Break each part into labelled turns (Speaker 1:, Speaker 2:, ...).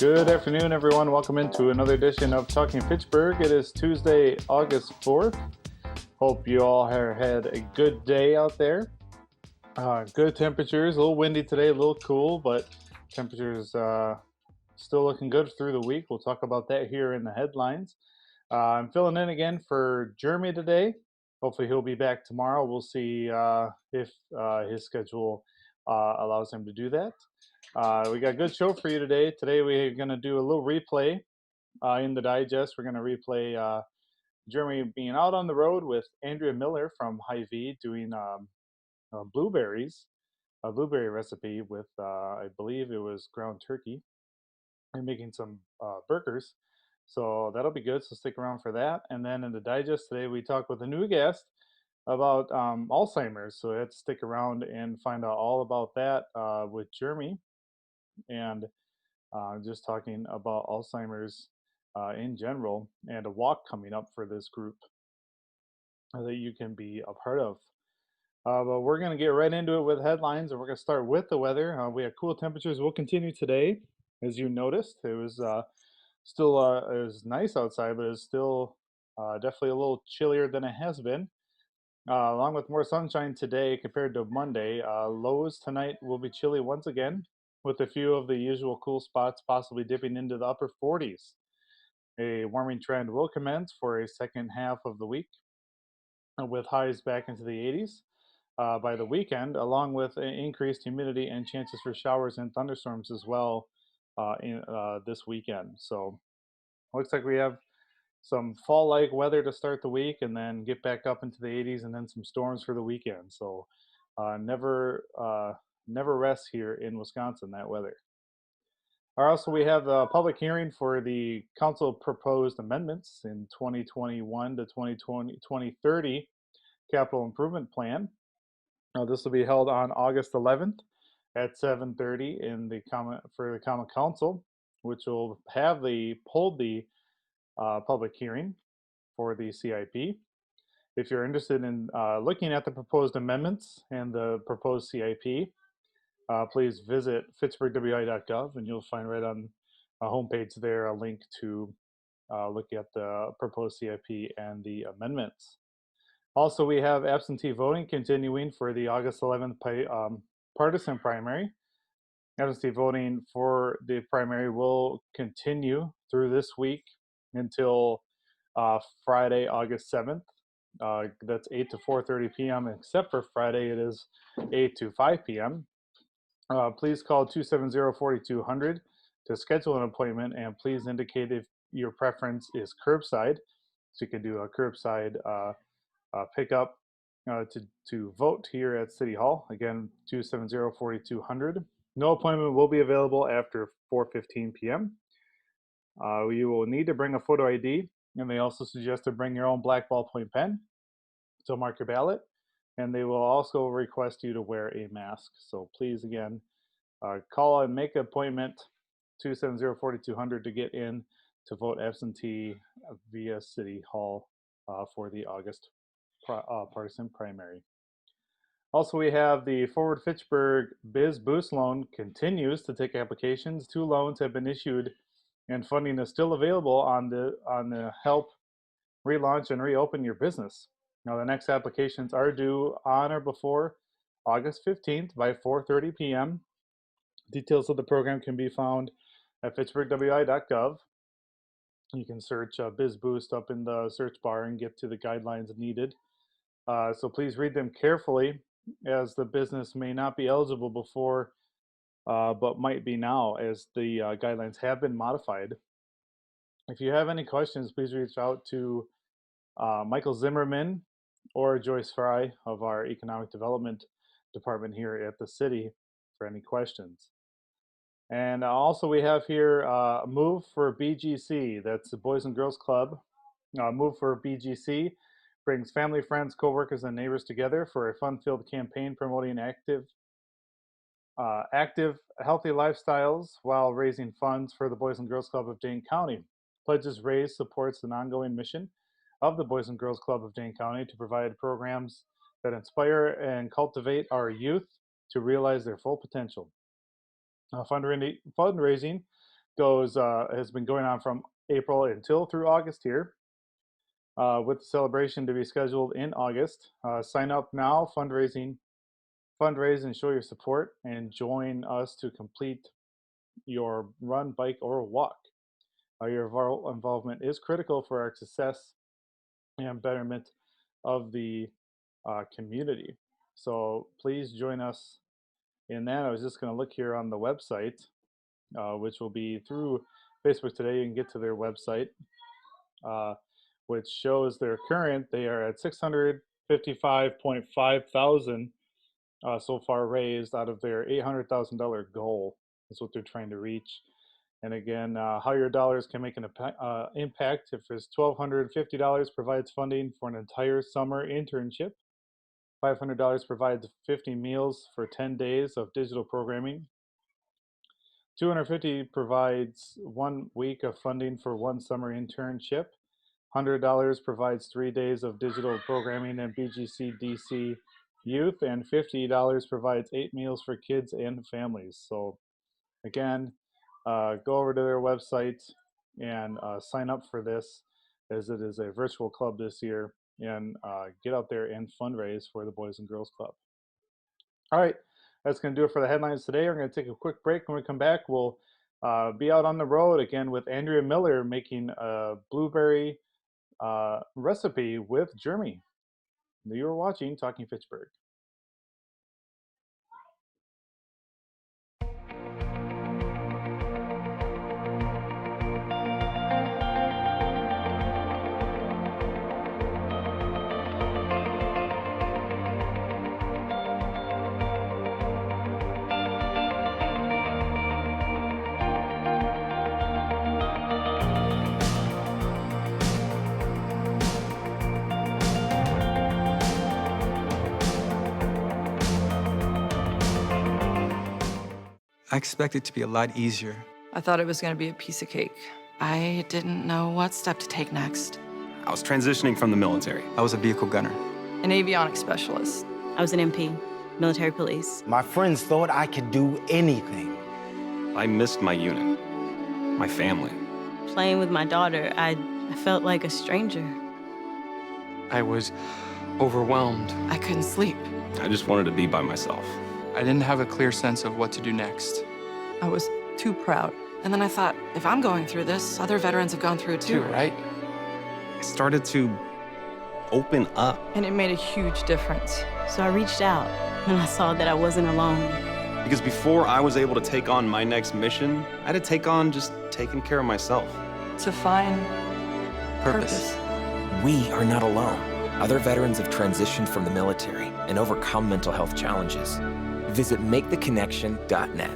Speaker 1: Good afternoon, everyone. Welcome into another edition of Talking Fitchburg. It is Tuesday, August 4th. Hope you all have had a good day out there. Good temperatures, a little windy today, a little cool, but temperatures still looking good through the week. We'll talk about that here in the headlines. I'm filling in again for Jeremy today. Hopefully he'll be back tomorrow. We'll see if his schedule allows him to do that. We got a good show for you today. Today we're going to do a little replay in the digest. We're going to replay Jeremy being out on the road with Andrea Miller from Hy-Vee doing blueberries, a blueberry recipe with, I believe it was ground turkey, and making some burgers. So that'll be good, so stick around for that. And then in the digest today, we talk with a new guest about Alzheimer's. So let's stick around and find out all about that with Jeremy, and just talking about Alzheimer's in general, and a walk coming up for this group that you can be a part of. But we're going to get right into it with headlines, and we're going to start with the weather. We have cool temperatures. We'll continue today. As you noticed, it was still it was nice outside, but it's still definitely a little chillier than it has been. Along with more sunshine today compared to Monday, lows tonight will be chilly once again, with a few of the usual cool spots possibly dipping into the upper 40s. A warming trend will commence for a second half of the week, with highs back into the 80s by the weekend, along with increased humidity and chances for showers and thunderstorms as well in this weekend. So looks like we have some fall-like weather to start the week, and then get back up into the 80s, and then some storms for the weekend. So never rests here in Wisconsin, that weather. Also, we have the public hearing for the council proposed amendments in 2021 to 2030 capital improvement plan. This will be held on August 11th at 7:30 in the for the common council, which will have hold the public hearing for the CIP. If you're interested in looking at the proposed amendments and the proposed CIP, please visit fitchburgwi.gov, and you'll find right on a homepage there a link to look at the proposed CIP and the amendments. Also, we have absentee voting continuing for the August 11th partisan primary. Absentee voting for the primary will continue through this week until Friday, August 7th. That's 8 to 4:30 p.m. Except for Friday, it is 8 to 5 p.m. Please call 270-4200 to schedule an appointment, and please indicate if your preference is curbside. So you can do a curbside pickup to vote here at City Hall. Again, 270-4200. No appointment will be available after 4:15 p.m. You will need to bring a photo ID, and they also suggest to bring your own black ballpoint pen to mark your ballot, and they will also request you to wear a mask. So please, again, call and make an appointment, 270-4200, to get in to vote absentee via City Hall for the August partisan primary. Also, we have the Forward Fitchburg Biz Boost Loan continues to take applications. 2 loans have been issued, and funding is still available on the help relaunch and reopen your business. Now, the next applications are due on or before August 15th by 4:30 p.m. Details of the program can be found at fitchburgwi.gov. You can search Biz Boost up in the search bar and get to the guidelines needed. So please read them carefully, as the business may not be eligible before, but might be now, as the guidelines have been modified. If you have any questions, please reach out to Michael Zimmerman or Joyce Fry of our Economic Development Department here at the city for any questions. And also, we have here Move for BGC. That's the Boys and Girls Club. Move for BGC brings family, friends, coworkers, and neighbors together for a fun-filled campaign promoting active, healthy lifestyles while raising funds for the Boys and Girls Club of Dane County. Pledges raised supports an ongoing mission of the Boys and Girls Club of Dane County to provide programs that inspire and cultivate our youth to realize their full potential. Fundraising has been going on from April until through August here, with the celebration to be scheduled in August. Sign up now, fundraise and show your support, and join us to complete your run, bike, or walk. Your involvement is critical for our success and betterment of the community. So please join us in that. I was just going to look here on the website, which will be through Facebook today. You can get to their website, which shows they are at 655.5 thousand so far raised out of their $800,000 goal. Is what they're trying to reach. And again, how your dollars can make an impact. If it's $1,250 provides funding for an entire summer internship. $500 provides 50 meals for 10 days of digital programming. $250 provides 1 week of funding for 1 summer internship. $100 provides 3 days of digital programming and BGC DC youth, and $50 provides 8 meals for kids and families. So again, go over to their website and sign up for this, as it is a virtual club this year, and get out there and fundraise for the Boys and Girls Club. All right, that's going to do it for the headlines today. We're going to take a quick break. When we come back, we'll be out on the road again with Andrea Miller making a blueberry recipe with Jeremy. You're watching Talking Fitchburg.
Speaker 2: I expected it to be a lot easier.
Speaker 3: I thought it was going to be a piece of cake. I didn't know what step to take next.
Speaker 4: I was transitioning from the military.
Speaker 2: I was a vehicle gunner.
Speaker 3: An avionics specialist.
Speaker 5: I was an MP, military police.
Speaker 6: My friends thought I could do anything.
Speaker 4: I missed my unit, my family.
Speaker 5: Playing with my daughter, I felt like a stranger.
Speaker 2: I was overwhelmed.
Speaker 3: I couldn't sleep.
Speaker 4: I just wanted to be by myself.
Speaker 2: I didn't have a clear sense of what to do next.
Speaker 3: I was too proud. And then I thought, if I'm going through this, other veterans have gone through it too, right?
Speaker 4: I started to open up.
Speaker 3: And it made a huge difference.
Speaker 5: So I reached out, and I saw that I wasn't alone.
Speaker 4: Because before I was able to take on my next mission, I had to take on just taking care of myself.
Speaker 3: To find purpose.
Speaker 7: We are not alone. Other veterans have transitioned from the military and overcome mental health challenges. Visit maketheconnection.net.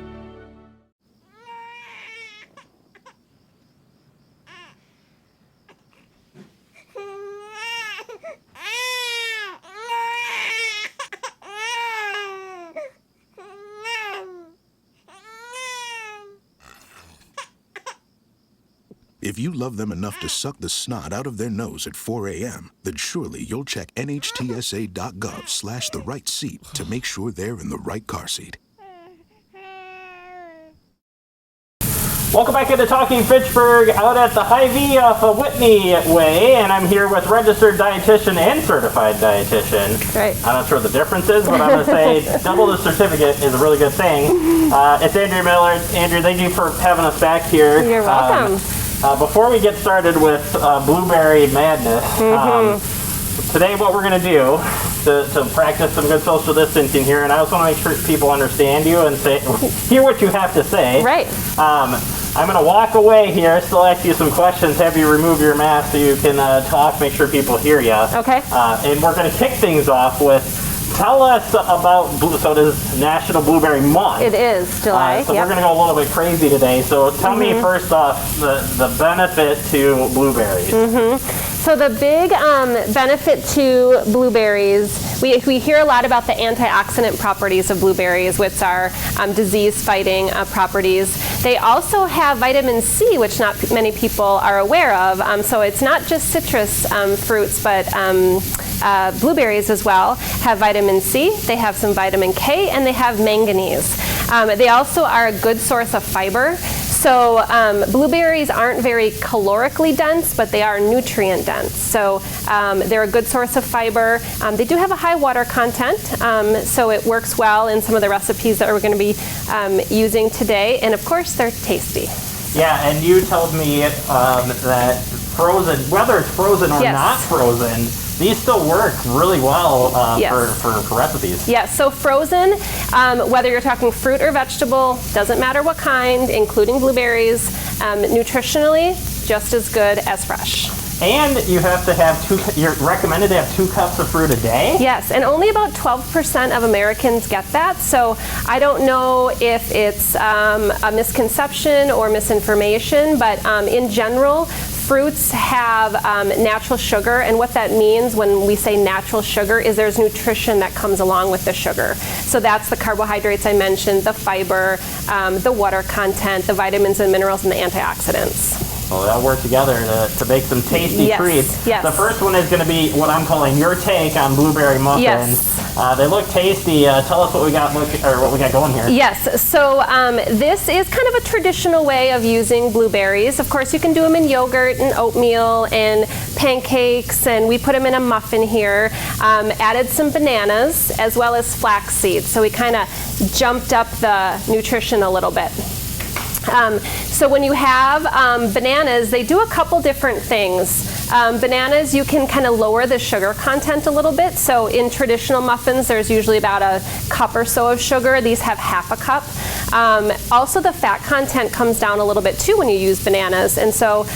Speaker 8: If you love them enough to suck the snot out of their nose at 4 a.m., then surely you'll check nhtsa.gov/the right seat to make sure they're in the right car seat.
Speaker 9: Welcome back into Talking Fitchburg out at the Hy-Vee off of Whitney Way, and I'm here with registered dietitian and certified dietitian.
Speaker 10: Right.
Speaker 9: I'm not sure what the difference is, but I'm going to say double the certificate is a really good thing. It's Andrea Miller. Andrea, thank you for having us back here.
Speaker 10: You're welcome.
Speaker 9: Before we get started with Blueberry Madness, today what we're going to do to practice some good social distancing here, and I also want to make sure people understand you and hear what you have to say.
Speaker 10: Right.
Speaker 9: I'm going to walk away here, still ask you some questions, have you remove your mask so you can talk, make sure people hear you.
Speaker 10: Okay.
Speaker 9: And we're going to kick things off with, tell us about, so it is National Blueberry Month.
Speaker 10: It is July.
Speaker 9: So we're going to go a little bit crazy today. So tell me first off the benefit to blueberries.
Speaker 10: So the big benefit to blueberries, we hear a lot about the antioxidant properties of blueberries, which are disease-fighting properties. They also have vitamin C, which not many people are aware of. So it's not just citrus fruits, but blueberries as well have vitamin C. They have some vitamin K, and they have manganese. They also are a good source of fiber. So blueberries aren't very calorically dense, but they are nutrient dense. So they're a good source of fiber. They do have a high water content, so it works well in some of the recipes that we're going to be using today. And of course, they're tasty.
Speaker 9: Yeah, and you told me that frozen, whether it's frozen or not frozen, these still work really well for recipes.
Speaker 10: Yes, so frozen, whether you're talking fruit or vegetable, doesn't matter what kind, including blueberries, nutritionally, just as good as fresh.
Speaker 9: And you have to have you're recommended to have 2 cups of fruit a day?
Speaker 10: Yes, and only about 12% of Americans get that. So I don't know if it's a misconception or misinformation, but in general, fruits have natural sugar, and what that means when we say natural sugar is there's nutrition that comes along with the sugar. So that's the carbohydrates I mentioned, the fiber, the water content, the vitamins and minerals, and the antioxidants.
Speaker 9: Well, they'll work together to make some tasty treats.
Speaker 10: Yes.
Speaker 9: The first one is going to be what I'm calling your take on blueberry muffins.
Speaker 10: Yes.
Speaker 9: They look tasty. Tell us what we got going here.
Speaker 10: Yes. So this is kind of a traditional way of using blueberries. Of course, you can do them in yogurt and oatmeal and pancakes, and we put them in a muffin here. Added some bananas as well as flax seeds. So we kind of jumped up the nutrition a little bit. So when you have bananas, they do a couple different things. Bananas, you can kind of lower the sugar content a little bit. So in traditional muffins, there's usually about a cup or so of sugar. These have half a cup. Also, the fat content comes down a little bit too when you use bananas. And so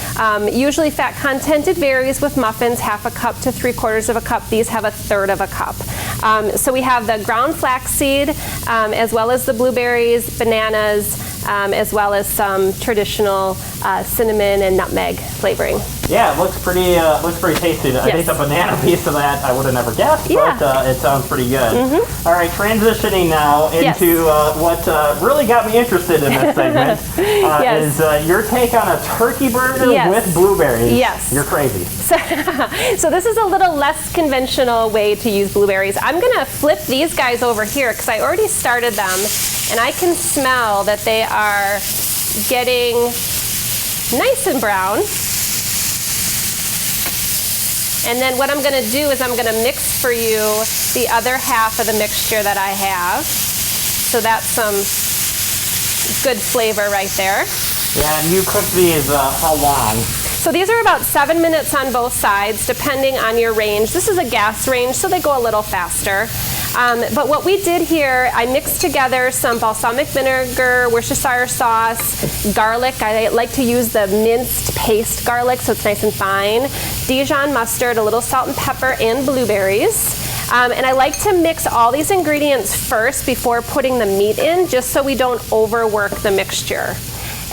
Speaker 10: usually fat content, it varies with muffins, half a cup to 3/4 of a cup. These have 1/3 of a cup. So we have the ground flaxseed, as well as the blueberries, bananas, as well as some traditional cinnamon and nutmeg flavoring.
Speaker 9: Yeah, it looks pretty tasty. I think the banana piece of that I would have never guessed, but it sounds pretty good. All right, transitioning now into what really got me interested in this segment is your take on a turkey burger with blueberries.
Speaker 10: Yes.
Speaker 9: You're crazy.
Speaker 10: So this is a little less conventional way to use blueberries. I'm going to flip these guys over here because I already started them, and I can smell that they are getting nice and brown. And then what I'm going to do is I'm going to mix for you the other half of the mixture that I have. So that's some good flavor right there.
Speaker 9: Yeah, and you cook these how long?
Speaker 10: So these are about 7 minutes on both sides, depending on your range. This is a gas range, so they go a little faster. But what we did here, I mixed together some balsamic vinegar, Worcestershire sauce, garlic. I like to use the minced paste garlic so it's nice and fine. Dijon mustard, a little salt and pepper, and blueberries. And I like to mix all these ingredients first before putting the meat in, just so we don't overwork the mixture.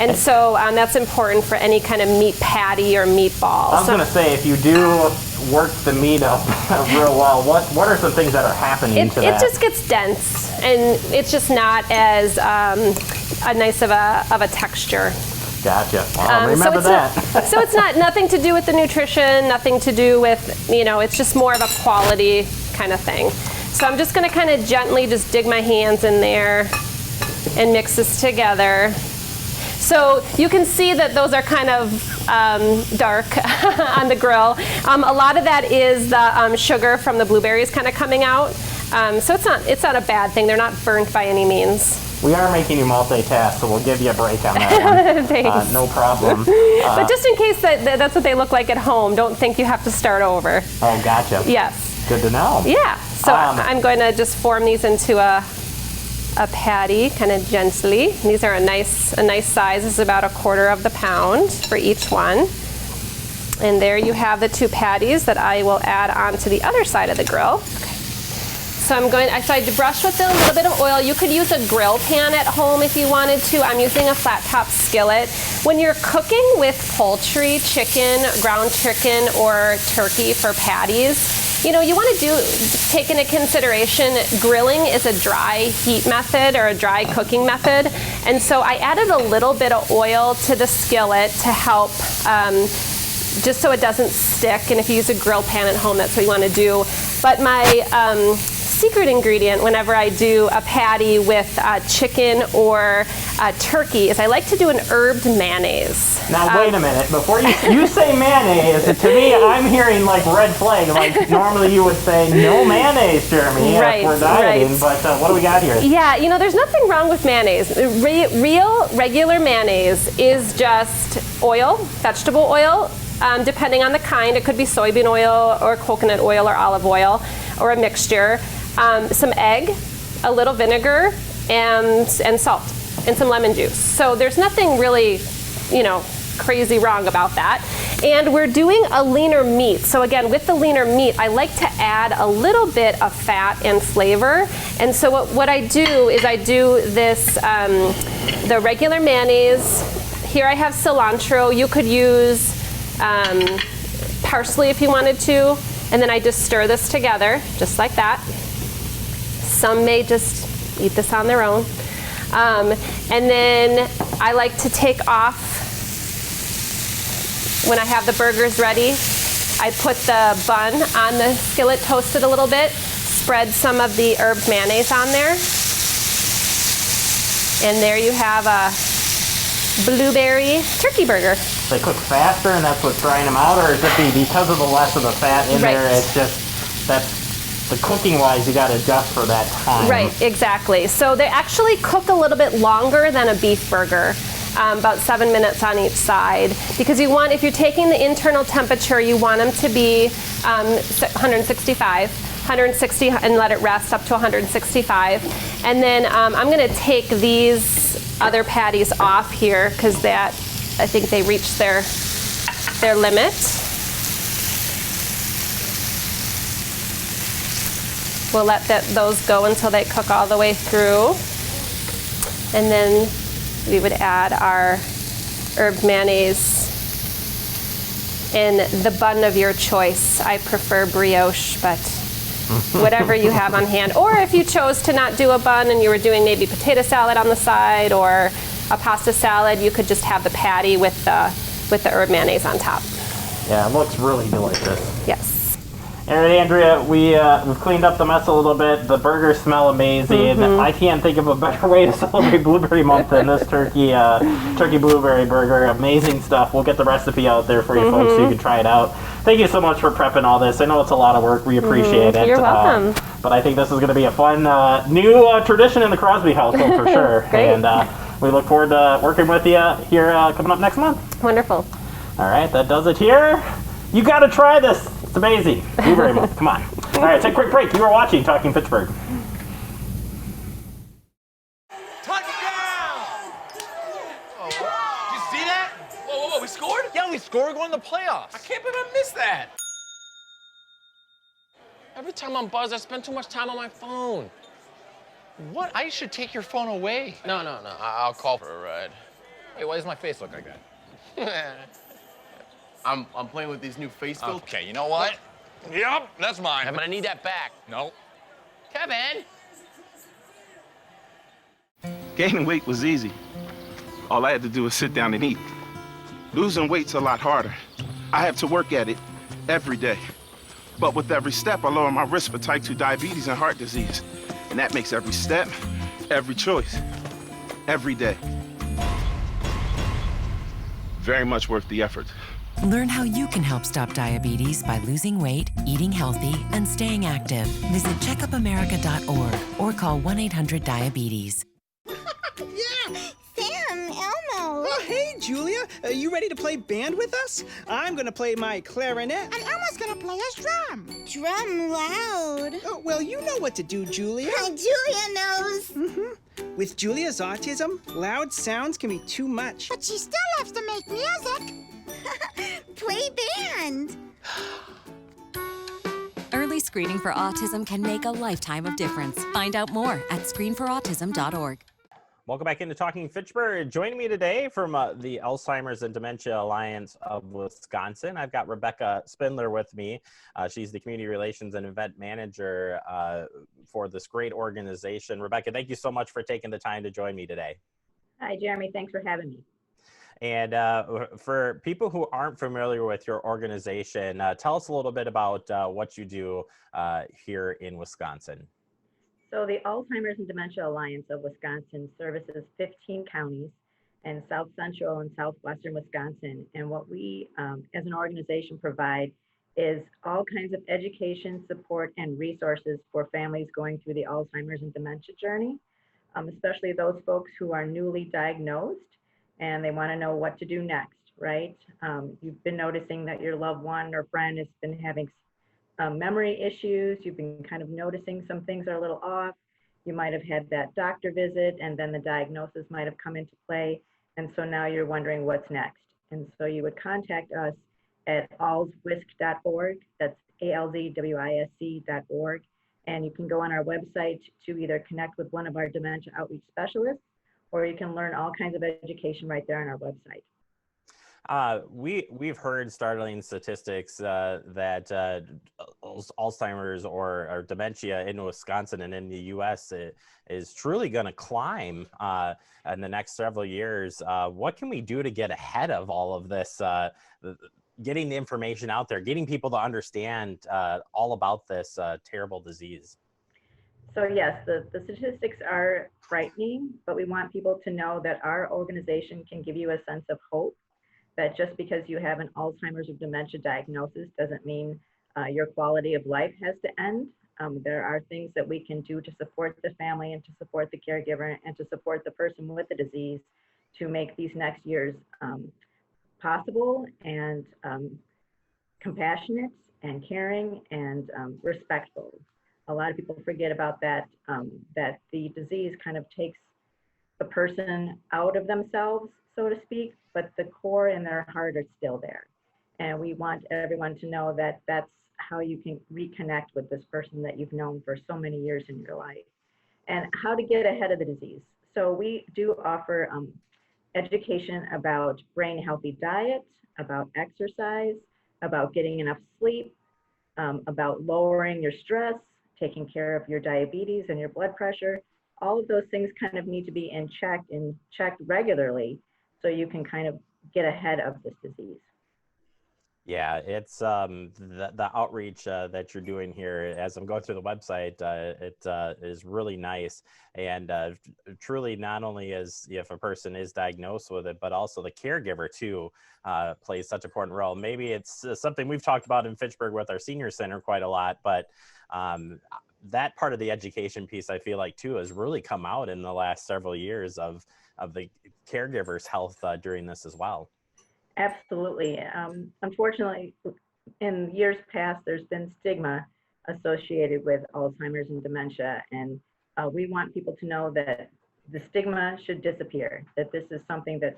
Speaker 10: And so that's important for any kind of meat patty or meatball.
Speaker 9: I was going to say, if you do work the meat up real well, what are some things that are happening to that?
Speaker 10: It just gets dense, and it's just not as a nice of a texture.
Speaker 9: Gotcha. Well, remember that.
Speaker 10: So it's nothing to do with the nutrition, nothing to do with, it's just more of a quality kind of thing. So I'm just going to kind of gently just dig my hands in there and mix this together. So you can see that those are kind of dark on the grill. A lot of that is the sugar from the blueberries kind of coming out. So it's not a bad thing. They're not burnt by any means.
Speaker 9: We are making you multitask, so we'll give you a break on that one.
Speaker 10: Thanks.
Speaker 9: No problem.
Speaker 10: But just in case that's what they look like at home, don't think you have to start over.
Speaker 9: Oh, gotcha.
Speaker 10: Yes.
Speaker 9: Good to know.
Speaker 10: Yeah. So I'm going to just form these into a patty, kind of gently. These are a nice size. This is about 1/4 pound for each one. And there you have the 2 patties that I will add onto the other side of the grill. Okay. So I brush with a little bit of oil. You could use a grill pan at home if you wanted to. I'm using a flat top skillet. When you're cooking with poultry, chicken, ground chicken, or turkey for patties, you want to take into consideration grilling is a dry heat method or a dry cooking method. And so I added a little bit of oil to the skillet to help just so it doesn't stick. And if you use a grill pan at home, that's what you want to do. But my secret ingredient whenever I do a patty with chicken or turkey is I like to do an herbed mayonnaise.
Speaker 9: Now wait a minute, before you say mayonnaise, to me I'm hearing like red flag, like normally you would say no mayonnaise, Jeremy,
Speaker 10: right,
Speaker 9: if we're dieting,
Speaker 10: right.
Speaker 9: but what do we got here?
Speaker 10: Yeah, you know, there's nothing wrong with mayonnaise. Real, regular mayonnaise is just oil, vegetable oil, depending on the kind. It could be soybean oil or coconut oil or olive oil or a mixture. Some egg, a little vinegar, and salt, and some lemon juice. So there's nothing really, you know, crazy wrong about that. And we're doing a leaner meat. So again, with the leaner meat, I like to add a little bit of fat and flavor. And so what I do is I do this, the regular mayonnaise. Here I have cilantro. You could use parsley if you wanted to. And then I just stir this together, just like that. Some may just eat this on their own. And then I like to take off, when I have the burgers ready, I put the bun on the skillet, toast it a little bit, spread some of the herbed mayonnaise on there. And there you have a blueberry turkey burger.
Speaker 9: They cook faster and that's what's drying them out, or is it because of the less of the fat in there, it's just, that's the cooking wise, you got to adjust for that time.
Speaker 10: Right, exactly. So they actually cook a little bit longer than a beef burger. About 7 minutes on each side, because you want, if you're taking the internal temperature, you want them to be 160 and let it rest up to 165. And then I'm going to take these other patties off here because that, I think they reached their limit. We'll let those go until they cook all the way through, and then we would add our herbed mayonnaise in the bun of your choice. I prefer brioche, but whatever you have on hand. Or if you chose to not do a bun and you were doing maybe potato salad on the side or a pasta salad, you could just have the patty with the herb mayonnaise on top.
Speaker 9: Yeah, it looks really delicious.
Speaker 10: Yes.
Speaker 9: All right, Andrea, we've cleaned up the mess a little bit. The burgers smell amazing. I can't think of a better way to celebrate Blueberry Month than this turkey blueberry burger. Amazing stuff. We'll get the recipe out there for you folks so you can try it out. Thank you so much for prepping all this. I know it's a lot of work. We appreciate it.
Speaker 10: You're welcome.
Speaker 9: But I think this is going to be a fun new tradition in the Crosby household for sure.
Speaker 10: Great.
Speaker 9: And we look forward to working with you here coming up next month.
Speaker 10: Wonderful.
Speaker 9: All right, that does it here. You got to try this. It's amazing. Blueberry Month. Come on. All right, take a quick break. You are watching Talking Fitchburg.
Speaker 11: Touchdown! Oh, did you see that? Whoa, we scored? Yeah, we scored. We're going to the playoffs. I can't believe I missed that. Every time I'm buzzed, I spend too much time on my phone. What? I should take your phone away. No. I'll call for a ride. Wait, why does my face look like that?
Speaker 12: I'm playing with these new face filters.
Speaker 11: Okay, you know what? Yep, that's mine.
Speaker 12: But I need that back.
Speaker 11: No.
Speaker 12: Kevin!
Speaker 13: Gaining weight was easy. All I had to do was sit down and eat. Losing weight's a lot harder. I have to work at it every day. But with every step, I lower my risk for type 2 diabetes and heart disease. And that makes every step, every choice, every day very much worth the effort.
Speaker 14: Learn how you can help stop diabetes by losing weight, eating healthy, and staying active. Visit checkupamerica.org or call 1-800-DIABETES.
Speaker 15: Yeah, Sam, Elmo.
Speaker 16: Oh, hey, Julia. Are you ready to play band with us? I'm going to play my clarinet.
Speaker 15: And Elmo's going to play his drum. Drum loud.
Speaker 16: Oh, well, you know what to do, Julia.
Speaker 15: Julia knows.
Speaker 16: With Julia's autism, loud sounds can be too much.
Speaker 15: But she still loves to make music. Play band.
Speaker 17: Early screening for autism can make a lifetime of difference. Find out more at screenforautism.org.
Speaker 9: Welcome back into Talking Fitchburg. Joining me today from the Alzheimer's and Dementia Alliance of Wisconsin, I've got Rebecca Spindler with me. She's the Community Relations and Event Manager for this great organization. Rebecca, thank you so much for taking the time to join me today.
Speaker 18: Hi, Jeremy. Thanks for having me.
Speaker 9: And for people who aren't familiar with your organization, tell us a little bit about what you do here in Wisconsin.
Speaker 18: So the Alzheimer's and Dementia Alliance of Wisconsin services 15 counties in South Central and Southwestern Wisconsin. And what we, as an organization, provide is all kinds of education, support, and resources for families going through the Alzheimer's and dementia journey, especially those folks who are newly diagnosed and they want to know what to do next, right? You've been noticing that your loved one or friend has been having memory issues. You've been kind of noticing some things are a little off. You might have had that doctor visit and then the diagnosis might have come into play. And so now you're wondering what's next. And so you would contact us at alzwisc.org. That's alzwisc.org. And you can go on our website to either connect with one of our dementia outreach specialists, or you can learn all kinds of education right there on our website.
Speaker 19: We've heard startling statistics that Alzheimer's or dementia in Wisconsin and in the U.S. is truly going to climb in the next several years. What can we do to get ahead of all of this? Getting the information out there, getting people to understand all about this terrible disease.
Speaker 18: So yes, the statistics are frightening, but we want people to know that our organization can give you a sense of hope, that just because you have an Alzheimer's or dementia diagnosis doesn't mean your quality of life has to end. There are things that we can do to support the family and to support the caregiver and to support the person with the disease to make these next years possible and compassionate and caring and respectful. A lot of people forget about that, that the disease kind of takes the person out of themselves, so to speak, but the core in their heart are still there. And we want everyone to know that that's how you can reconnect with this person that you've known for so many years in your life. And how to get ahead of the disease. So we do offer education about brain healthy diet, about exercise, about getting enough sleep, about lowering your stress, taking care of your diabetes and your blood pressure. All of those things kind of need to be checked regularly so you can kind of get ahead of this disease.
Speaker 19: Yeah, it's the outreach that you're doing here. As I'm going through the website, it is really nice, and truly not only is if a person is diagnosed with it, but also the caregiver too plays such an important role. Maybe it's something we've talked about in Fitchburg with our senior center quite a lot, but that part of the education piece, I feel like too, has really come out in the last several years of the caregiver's health during this as well.
Speaker 18: Absolutely. Unfortunately, in years past, there's been stigma associated with Alzheimer's and dementia, and we want people to know that the stigma should disappear, that this is something that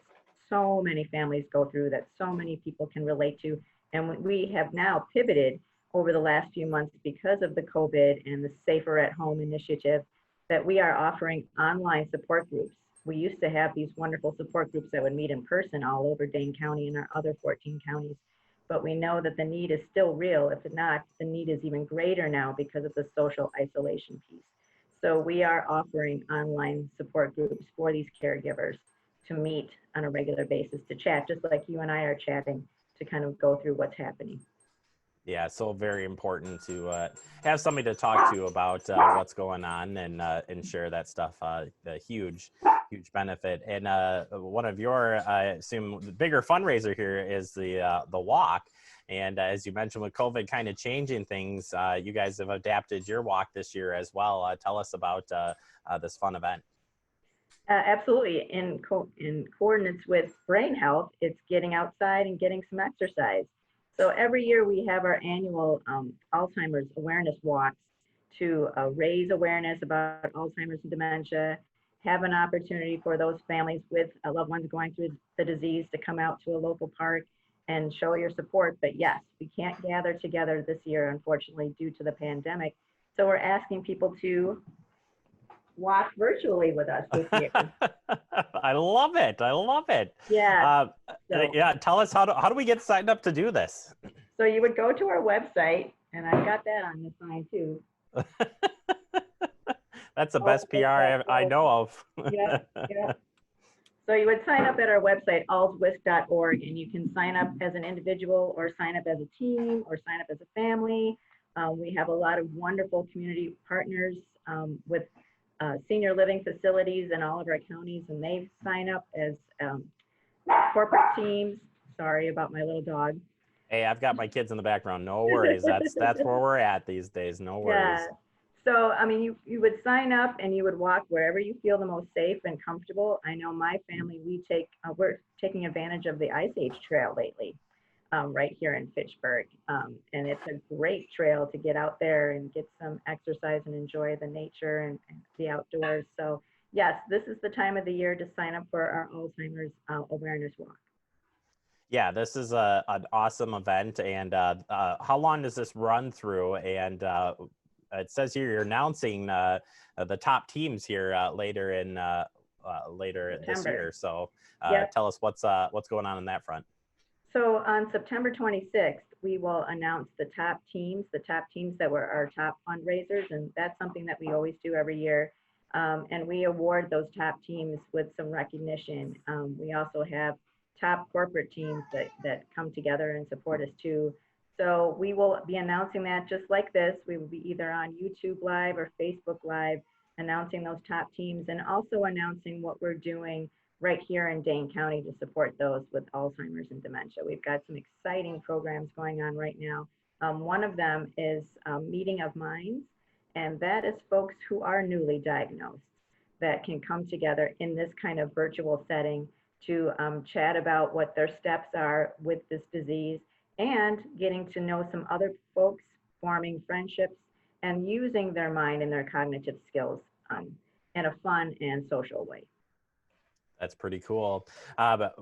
Speaker 18: so many families go through, that so many people can relate to, and we have now pivoted over the last few months because of the COVID and the Safer at Home initiative, that we are offering online support groups. We used to have these wonderful support groups that would meet in person all over Dane County and our other 14 counties. But we know that the need is still real. If not, the need is even greater now because of the social isolation piece. So we are offering online support groups for these caregivers to meet on a regular basis, to chat, just like you and I are chatting, to kind of go through what's happening.
Speaker 19: Yeah, so very important to have somebody to talk to about what's going on and share that stuff. The huge benefit. And one of your, I assume, the bigger fundraiser here is the walk. And as you mentioned, with COVID kind of changing things, you guys have adapted your walk this year as well. Tell us about this fun event.
Speaker 18: Absolutely. In coordinates with brain health, it's getting outside and getting some exercise. So every year we have our annual Alzheimer's awareness walks to raise awareness about Alzheimer's and dementia, have an opportunity for those families with loved ones going through the disease to come out to a local park and show your support. But yes, we can't gather together this year, unfortunately, due to the pandemic. So we're asking people to walk virtually with us this year.
Speaker 19: I love it. I love it.
Speaker 18: Yeah.
Speaker 19: Yeah. Tell us, how do we get signed up to do this?
Speaker 18: So you would go to our website, and I've got that on the sign too.
Speaker 19: That's the best PR I know of.
Speaker 18: Yeah. So you would sign up at our website, alzwisc.org, and you can sign up as an individual or sign up as a team or sign up as a family. We have a lot of wonderful community partners with senior living facilities in all of our counties, and they sign up as corporate teams. Sorry about my little dog.
Speaker 19: Hey, I've got my kids in the background. No worries. That's where we're at these days. No worries.
Speaker 18: Yeah. So, I mean, you would sign up and you would walk wherever you feel the most safe and comfortable. I know my family, we're taking advantage of the Ice Age Trail lately, right here in Fitchburg. And it's a great trail to get out there and get some exercise and enjoy the nature and the outdoors. So yes, this is the time of the year to sign up for our Alzheimer's Awareness Walk.
Speaker 19: Yeah, this is an awesome event. And how long does this run through? And it says here you're announcing the top teams here later this year. So tell us what's going on that front.
Speaker 18: So on September 26th, we will announce the top teams that were our top fundraisers, and that's something that we always do every year. And we award those top teams with some recognition. We also have top corporate teams that come together and support us too. So we will be announcing that just like this. We will be either on YouTube Live or Facebook Live, announcing those top teams and also announcing what we're doing right here in Dane County to support those with Alzheimer's and dementia. We've got some exciting programs going on right now. One of them is Meeting of Minds, and that is folks who are newly diagnosed that can come together in this kind of virtual setting to chat about what their steps are with this disease and getting to know some other folks, forming friendships, and using their mind and their cognitive skills in a fun and social way.
Speaker 19: That's pretty cool. But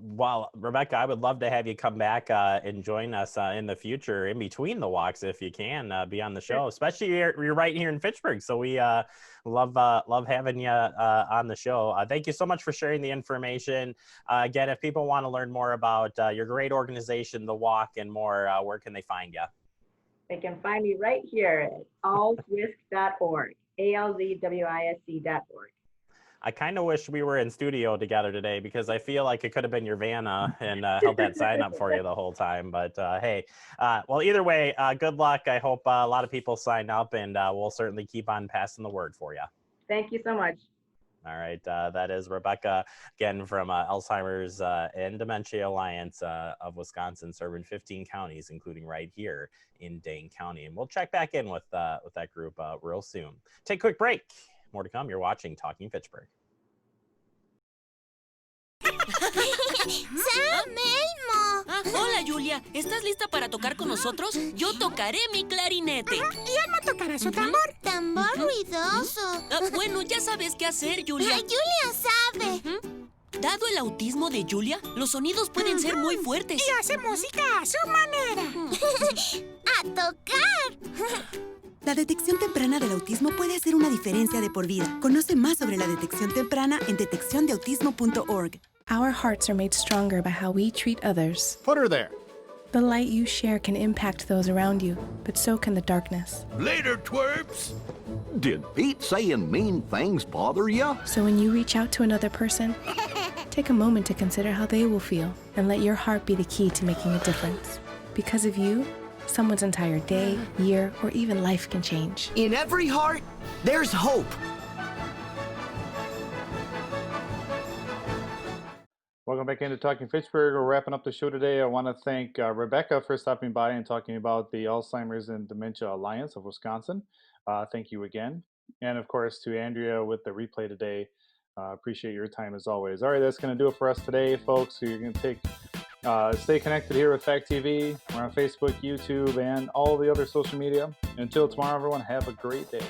Speaker 19: Rebecca, I would love to have you come back and join us in the future, in between the walks, if you can be on the show. Especially you're right here in Fitchburg, so we love having you on the show. Thank you so much for sharing the information. Again, if people want to learn more about your great organization, the walk, and more, where can they find you?
Speaker 18: They can find me right here at alzwisc.org, alzwisc.org.
Speaker 19: I kind of wish we were in studio together today because I feel like it could have been your Vanna and held that sign up for you the whole time. But hey, well, either way, good luck. I hope a lot of people sign up, and we'll certainly keep on passing the word for you.
Speaker 18: Thank you so much.
Speaker 19: All right. That is Rebecca, again, from Alzheimer's and Dementia Alliance of Wisconsin, serving 15 counties, including right here in Dane County. And we'll check back in with that group real soon. Take a quick break. More to come. You're watching Talking Fitchburg.
Speaker 15: ¡Sam, Elmo!
Speaker 20: Hola, Julia. ¿Estás lista para tocar con nosotros? Yo tocaré mi clarinete.
Speaker 15: Y Elmo tocará su tambor. Tambor ruidoso.
Speaker 20: Bueno, ya sabes qué hacer, Julia.
Speaker 15: Julia sabe.
Speaker 20: Dado el autismo de Julia, los sonidos pueden ser muy fuertes.
Speaker 15: Y hace música a su manera. ¡A tocar!
Speaker 21: La detección temprana del autismo puede hacer una diferencia de por vida. Conoce más sobre la detección temprana en detecciondeautismo.org.
Speaker 22: Our hearts are made stronger by how we treat others.
Speaker 23: Put her there.
Speaker 22: The light you share can impact those around you, but so can the darkness.
Speaker 23: Later, twerps. Did Pete saying mean things bother you?
Speaker 22: So when you reach out to another person, take a moment to consider how they will feel and let your heart be the key to making a difference. Because of you, someone's entire day, year, or even life can change.
Speaker 24: In every heart, there's hope.
Speaker 1: Welcome back into Talking Fitchburg. We're wrapping up the show today. I want to thank Rebecca for stopping by and talking about the Alzheimer's and Dementia Alliance of Wisconsin. Thank you again. And of course, to Andrea with the replay today. Appreciate your time as always. All right, that's going to do it for us today, folks. So you're going to stay connected here with Fact TV. We're on Facebook, YouTube, and all the other social media. Until tomorrow, everyone, have a great day.